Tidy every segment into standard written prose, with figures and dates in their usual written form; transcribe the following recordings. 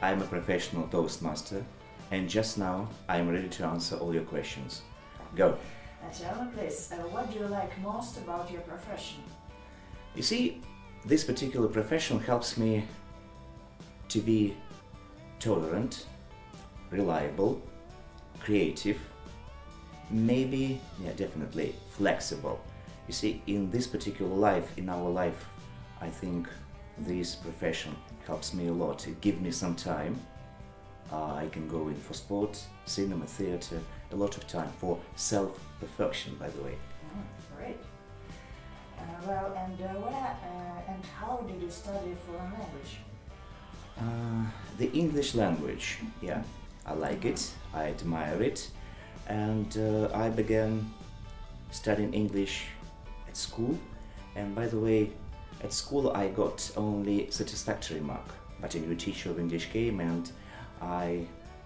I'm a professional Toastmaster, and just now I'm ready to answer all your questions. Go. Tell me please, what do you like most about your profession? You see, this particular profession helps me to be tolerant, reliable, creative, maybe, definitely flexible. You see, in this particular life, in our life, I think this profession helps me a lot. It gives me some time. I can go in for sports, cinema, theater, a lot of time for self-perfection, by the way. Great. Where and how did you study foreign language? The English language, yeah, I like it, I admire it, and I began studying English at school. And by the way, at school I got only satisfactory mark, but a new teacher of English came, and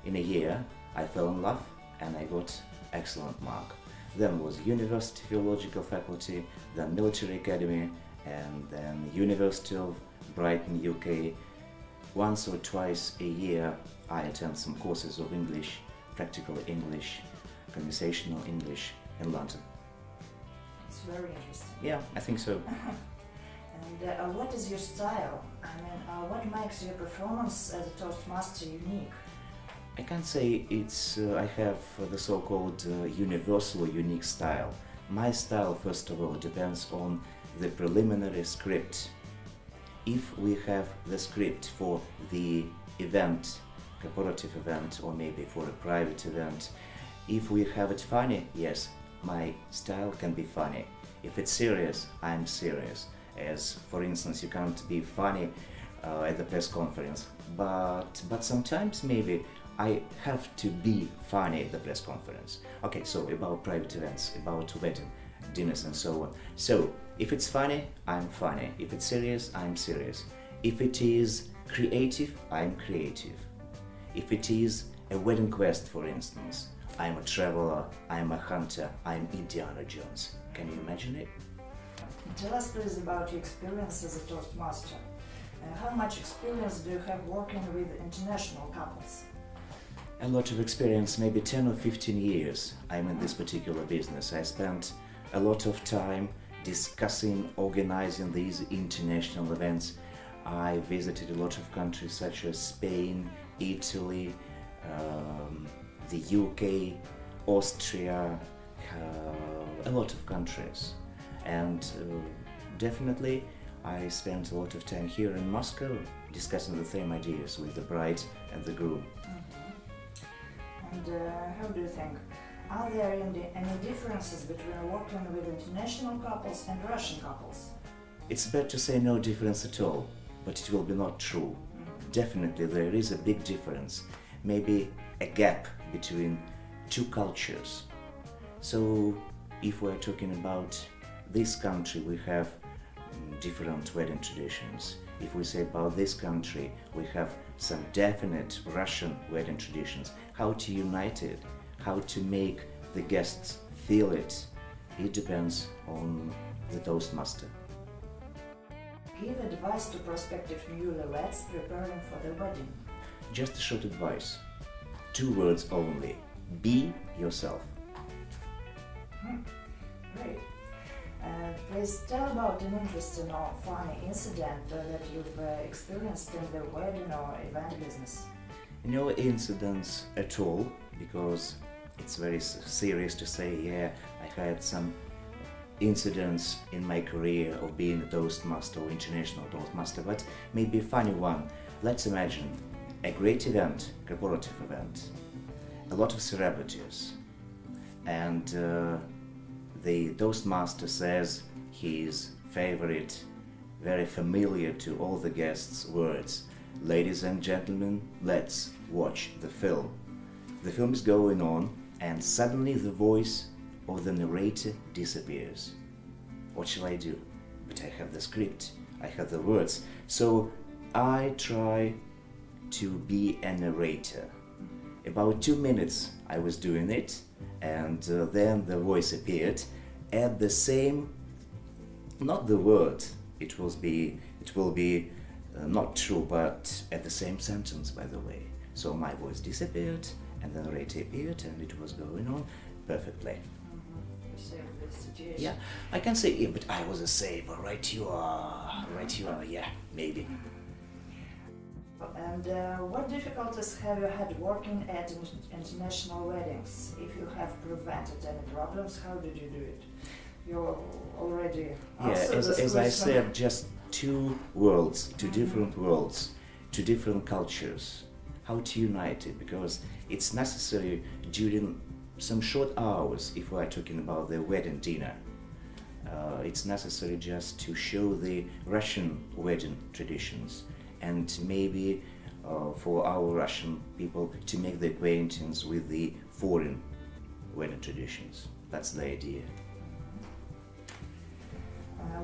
in a year I fell in love and I got excellent mark. Then was University Philological Faculty, then Military Academy, and then University of Brighton, UK. Once or twice a year I attend some courses of English, practical English, conversational English in London. It's very interesting. Yeah, I think so. And what is your style? I mean, what makes your performance as a Toastmaster unique? I can't say I have the so-called universal or unique style. My style, first of all, depends on the preliminary script. If we have the script for the event, corporative event, or maybe for a private event, if we have it funny, yes, my style can be funny. If it's serious, I'm serious. As for instance, you can't be funny at the press conference, but sometimes maybe I have to be funny at the press conference. Okay, so about private events, about wedding, dinners and so on. So, if it's funny, I'm funny. If it's serious, I'm serious. If it is creative, I'm creative. If it is a wedding quest, for instance, I'm a traveler, I'm a hunter, I'm Indiana Jones. Can you imagine it? Tell us please about your experience as a Toastmaster. How much experience do you have working with international couples? A lot of experience, maybe 10 or 15 years I'm in this particular business. I spent a lot of time discussing, organizing these international events. I visited a lot of countries such as Spain, Italy, the UK, Austria, a lot of countries. And definitely I spent a lot of time here in Moscow discussing the same ideas with the bride and the groom. And how do you think? Are there any differences between working with international couples and Russian couples? It's better to say no difference at all, but it will be not true. Definitely there is a big difference, maybe a gap between two cultures. So if we're talking about this country, we have different wedding traditions. If we say about this country, we have some definite Russian wedding traditions. How to unite it, how to make the guests feel it, it depends on the Toastmaster. Give advice to prospective newlyweds preparing for their wedding. Just a short advice. 2 words only. Be yourself. Great. Please tell about an interesting or funny incident that you've experienced in the wedding or event business. No incidents at all, because it's very serious to say, yeah, I had some incidents in my career of being a Toastmaster or international Toastmaster, but maybe a funny one. Let's imagine a great event, corporative event, a lot of celebrities, and the Toastmaster says his favorite, very familiar to all the guests words: ladies and gentlemen, let's watch the film. The film is going on, and suddenly the voice of the narrator disappears. What shall I do? But I have the script, I have the words, so I try to be a narrator. About 2 minutes I was doing it, and then the voice appeared at the same, not the word, it will be not true, but at the same sentence, by the way. So my voice disappeared, and then Rete appeared, and it was going on perfectly. You saved the situation. Yeah, I can say, yeah, but I was a saver. Right you are, yeah, maybe. And what difficulties have you had working at international weddings? If you have prevented any problems, how did you do it? You already answered this as I question. said, just two worlds, two different worlds, two different cultures. How to unite it, because it's necessary during some short hours, if we are talking about the wedding dinner. It's necessary just to show the Russian wedding traditions, and maybe for our Russian people to make the acquaintance with the foreign wedding traditions. That's the idea.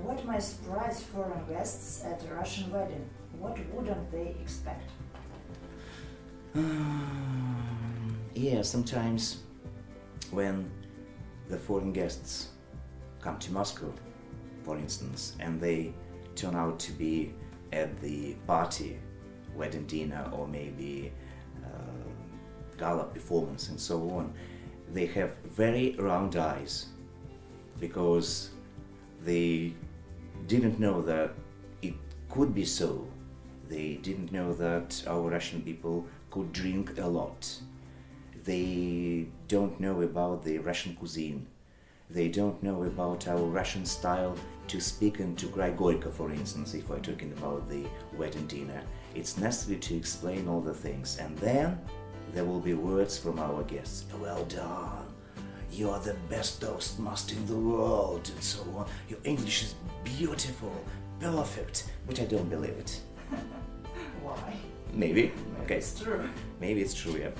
What may surprise foreign guests at a Russian wedding? What wouldn't they expect? Yeah, sometimes when the foreign guests come to Moscow, for instance, and they turn out to be at the party, wedding dinner, or maybe gala performance and so on, they have very round eyes because they didn't know that it could be so. They didn't know that our Russian people could drink a lot. They don't know about the Russian cuisine. They don't know about our Russian style to speak and to cry gorka, for instance, if we're talking about the wedding dinner. It's necessary to explain all the things, and then there will be words from our guests. Well done. You are the best Toastmaster in the world, and so on. Your English is beautiful, perfect, but I don't believe it. Why? Maybe. Okay. It's true. Maybe it's true, yeah.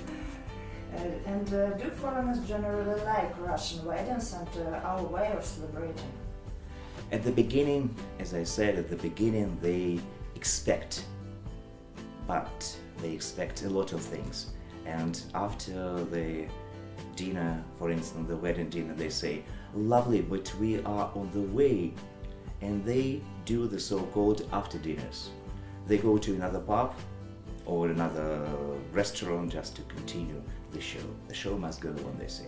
And do foreigners generally like Russian weddings and our way of celebrating? At the beginning, as I said, at the beginning they expect, but they expect a lot of things. And after the dinner, for instance, the wedding dinner, they say, lovely, but we are on the way. And they do the so-called after dinners. They go to another pub or another restaurant just to continue the show. The show must go on, they say.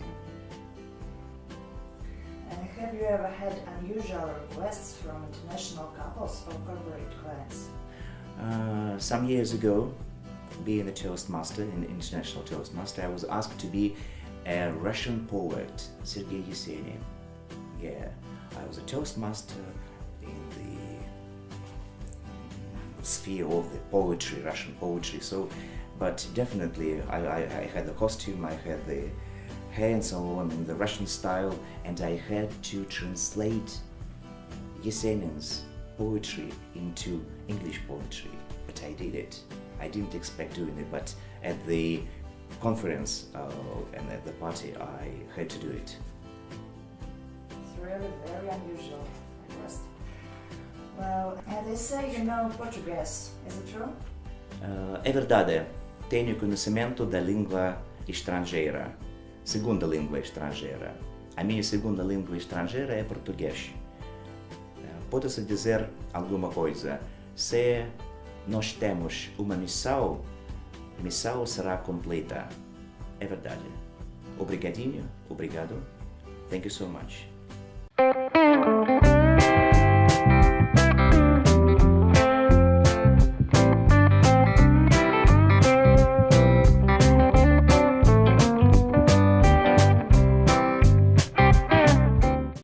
Have you ever had unusual requests from international couples or corporate clients? Some years ago, being a Toastmaster, an international Toastmaster, I was asked to be a Russian poet, Sergei Yesenin. Yeah, I was a Toastmaster in the sphere of the poetry, Russian poetry. So, but definitely, I had the costume, I had the hair and so on in the Russian style, and I had to translate Yesenin's poetry into English poetry. But I did it. I didn't expect doing it, but at the conference and at the party, I had to do it. It's really very unusual request. Well, they say you know Portuguese. Is it true? É verdade. Tenho conhecimento da língua estrangeira. Segunda língua estrangeira. A minha segunda língua estrangeira é português. Pode-se dizer alguma coisa. Se nós temos uma missão, a missão será completa. É verdade. Obrigadinho. Obrigado. Thank you so much.